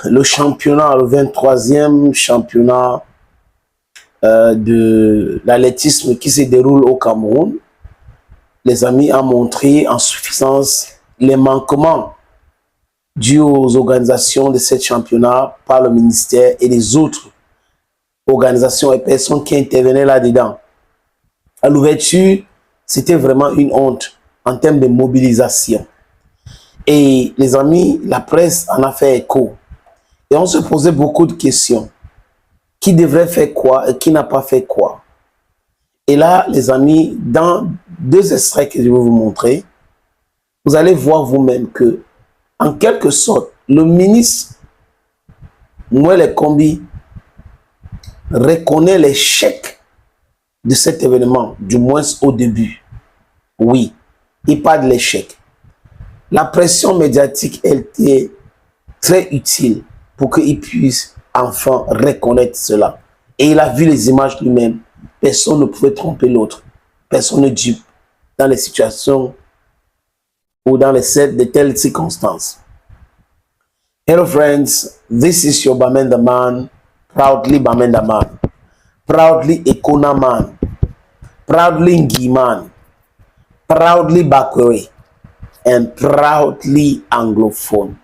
le championnat, le 23e championnat de l'athlétisme qui se déroule au Cameroun, les amis, a montré en suffisance les manquements dus aux organisations de ce championnat par le ministère et les autres organisations et personnes qui intervenaient là-dedans. À l'ouverture, c'était vraiment une honte en termes de mobilisation. Et les amis, la presse en a fait écho. Et on se posait beaucoup de questions. Qui devrait faire quoi et qui n'a pas fait quoi? Et là, les amis, dans deux extraits que je vais vous montrer, vous allez voir vous-même que, en quelque sorte, le ministre Moelle Kombi reconnaît l'échec de cet événement, du moins au début. Oui, il parle de l'échec. La pression médiatique, elle était très utile pour qu'il puisse enfin reconnaître cela. Et il a vu les images lui-même. Personne ne pouvait tromper l'autre. Personne ne dupe dans les situations ou dans de telles circonstances. Hello friends, this is your Bamenda man, proudly Bamenda man, proudly Ekona man, proudly Ngi man, proudly Bakwere, and proudly anglophone.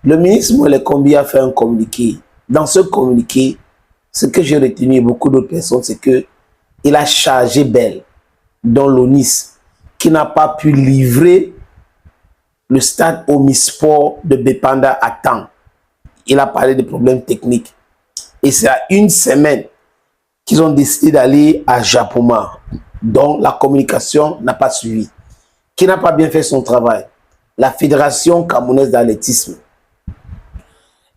Le ministre Moelle Kombi a fait un communiqué. Dans ce communiqué, ce que j'ai retenu, beaucoup d'autres personnes, c'est qu'il a chargé Bell, dont l'ONIS, qui n'a pas pu livrer le stade Omnisport de Bepanda à temps. Il a parlé de problèmes techniques. Et c'est à une semaine qu'ils ont décidé d'aller à Japoma, dont la communication n'a pas suivi. Qui n'a pas bien fait son travail? La Fédération camerounaise d'athlétisme,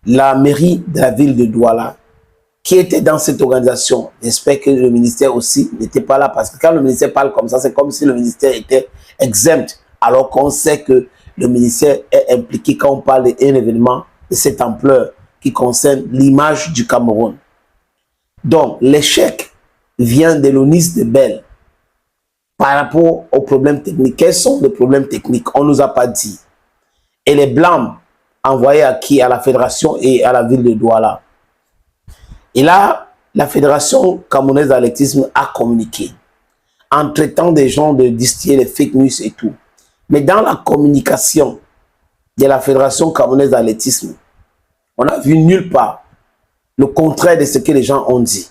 la mairie de la ville de Douala, qui était dans cette organisation. J'espère que le ministère aussi n'était pas là, parce que quand le ministère parle comme ça, c'est comme si le ministère était exempt, alors qu'on sait que le ministère est impliqué quand on parle d'un événement de cette ampleur qui concerne l'image du Cameroun. Donc, l'échec vient de l'ONIS de Bell par rapport aux problèmes techniques. Quels sont les problèmes techniques? On ne nous a pas dit. Et les blâmes envoyés à qui? À la fédération et à la ville de Douala. Et là, la Fédération camerounaise d'athlétisme a communiqué en traitant des gens de distiller les fake news et tout. Mais dans la communication de la Fédération camerounaise d'athlétisme, on n'a vu nulle part le contraire de ce que les gens ont dit.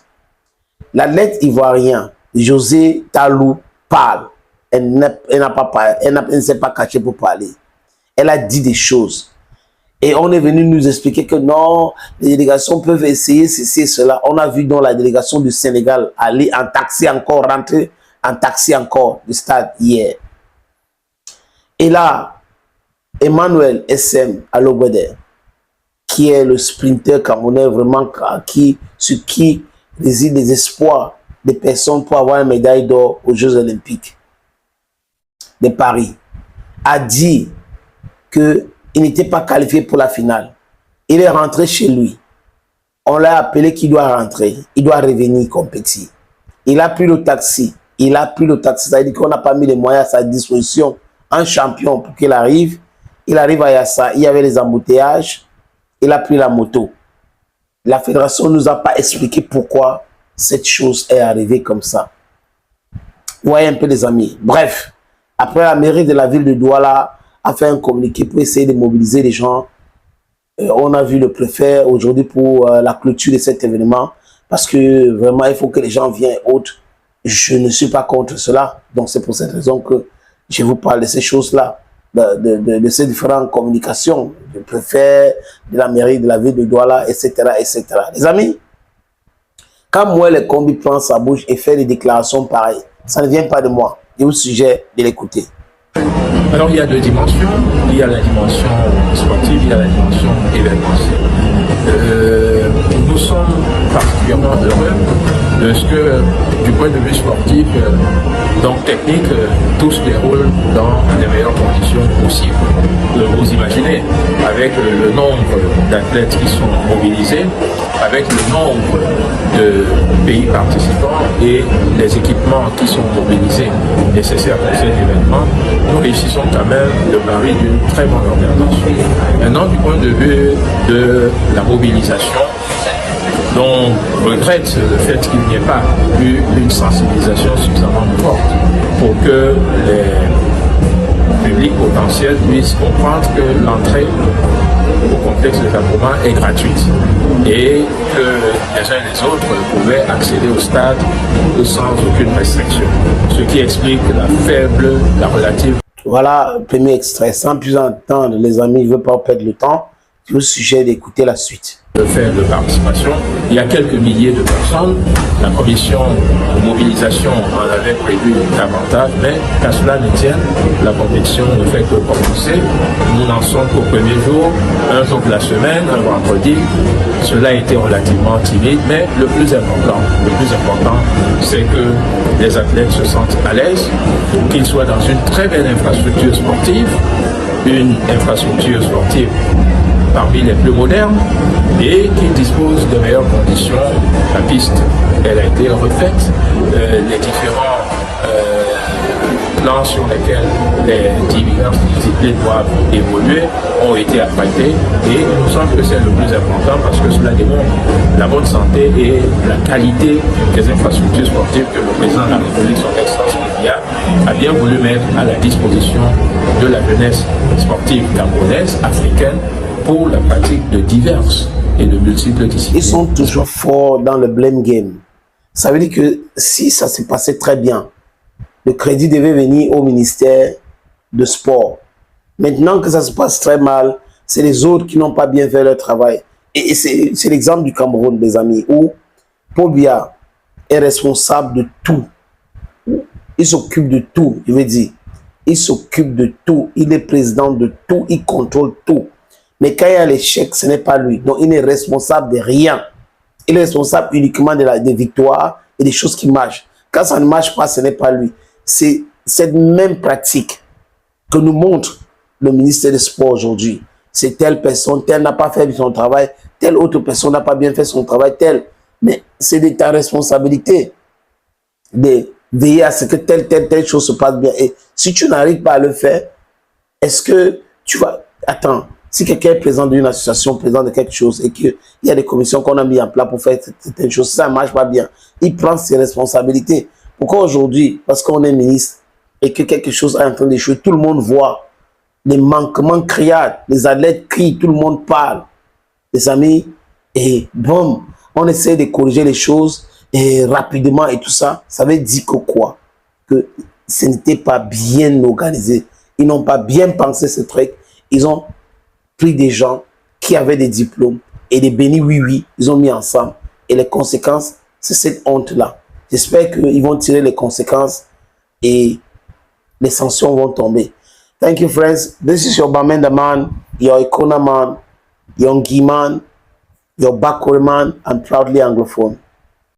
L'athlète ivoirien, José Talou, parle. Elle n'a pas parlé, elle ne s'est pas cachée pour parler. Elle a dit des choses. Et on est venu nous expliquer que non, les délégations peuvent essayer ceci et cela. On a vu dans la délégation du Sénégal aller en taxi encore, rentrer en taxi encore du stade hier. Et là, Emmanuel SM Alobede, qui est le sprinter camerounais vraiment sur qui réside les espoirs des personnes pour avoir une médaille d'or aux Jeux Olympiques de Paris, a dit qu'il n'était pas qualifié pour la finale. Il est rentré chez lui. On l'a appelé qu'il doit rentrer. Il doit revenir compétir. Il a pris le taxi. Il a pris le taxi. Ça veut dire qu'on n'a pas mis les moyens à sa disposition. Un champion pour qu'il arrive. Il arrive à Yassa. Il y avait les embouteillages. Il a pris la moto. La fédération ne nous a pas expliqué pourquoi cette chose est arrivée comme ça. Vous voyez un peu les amis. Bref, après la mairie de la ville de Douala a fait un communiqué pour essayer de mobiliser les gens. On a vu le préfet aujourd'hui pour la clôture de cet événement, parce que vraiment il faut que les gens viennent autres. Je ne suis pas contre cela, donc c'est pour cette raison que je vous parle de ces choses-là, de ces différentes communications, du préfet, de la mairie de la ville de Douala, etc., etc. Les amis, quand Moelle Kombi prend sa bouche et fait des déclarations pareilles, ça ne vient pas de moi. Je vous suggère de l'écouter. Alors il y a deux dimensions. Il y a la dimension sportive, il y a la dimension événementielle. Nous sommes particulièrement heureux de ce que, du point de vue sportif, donc technique, tout se déroule dans les meilleures conditions possibles. Vous imaginez, avec le nombre d'athlètes qui sont mobilisés, avec le nombre de pays participants et les équipements qui sont mobilisés nécessaires pour ces événements, nous réussissons quand même le pari d'une très bonne organisation. Maintenant, du point de vue de la mobilisation, dont regrette le fait qu'il n'y ait pas eu une sensibilisation suffisamment forte pour que les publics potentiels puissent comprendre que l'entrée au complexe de Cabroma est gratuite et que les uns et les autres pouvaient accéder au stade sans aucune restriction. Ce qui explique la relative... Voilà, premier extrait. Sans plus entendre, les amis, je ne veux pas perdre le temps. Je vous suggère d'écouter la suite. De faire de participation. Il y a quelques milliers de personnes. La commission de mobilisation en avait prévu davantage, mais qu'à cela ne tienne, la compétition ne fait que commencer. Nous n'en sommes qu'au premier jour, un jour de la semaine, un vendredi. Cela a été relativement timide, mais le plus important, c'est que les athlètes se sentent à l'aise, qu'ils soient dans une très belle infrastructure sportive, une infrastructure sportive parmi les plus modernes et qui dispose de meilleures conditions. La piste, elle a été refaite. Les différents plans sur lesquels les diverses disciplines doivent évoluer ont été affectés et il nous semble que c'est le plus important parce que cela démontre la bonne santé et la qualité des infrastructures sportives que le président de la République, son Excellence a bien voulu mettre à la disposition de la jeunesse sportive camerounaise, africaine, pour la pratique de diverses et de multiples disciplines. Ils sont toujours forts dans le blame game. Ça veut dire que si ça s'est passé très bien, le crédit devait venir au ministère de Sport. Maintenant que ça se passe très mal, c'est les autres qui n'ont pas bien fait leur travail. Et c'est l'exemple du Cameroun, mes amis, où Paul Biya est responsable de tout. Il s'occupe de tout, je veux dire. Il s'occupe de tout. Il est président de tout. Il contrôle tout. Mais quand il y a l'échec, ce n'est pas lui. Donc, il n'est responsable de rien. Il est responsable uniquement des victoires et des choses qui marchent. Quand ça ne marche pas, ce n'est pas lui. C'est cette même pratique que nous montre le ministère des Sports aujourd'hui. C'est telle personne, telle n'a pas fait son travail, telle autre personne n'a pas bien fait son travail, telle. Mais c'est de ta responsabilité de veiller à ce que telle chose se passe bien. Et si tu n'arrives pas à le faire, est-ce que tu vas... Attends. Si quelqu'un est président d'une association, président de quelque chose, et qu'il y a des commissions qu'on a mis en place pour faire certaines choses, ça ne marche pas bien, il prend ses responsabilités. Pourquoi aujourd'hui, parce qu'on est ministre et que quelque chose est en train d'échouer, tout le monde voit les manquements criards, les athlètes crient, tout le monde parle, les amis, et bon, on essaie de corriger les choses et rapidement et tout ça, ça veut dire que quoi? Que ce n'était pas bien organisé. Ils n'ont pas bien pensé ce truc. Ils ont pris des gens qui avaient des diplômes et des bénis oui, ils ont mis ensemble. Et les conséquences, c'est cette honte-là. J'espère qu'ils vont tirer les conséquences et les sanctions vont tomber. Thank you, friends. This is your Bamenda man, your Icona man, your Ngi man, your Bakore man, and proudly Anglophone.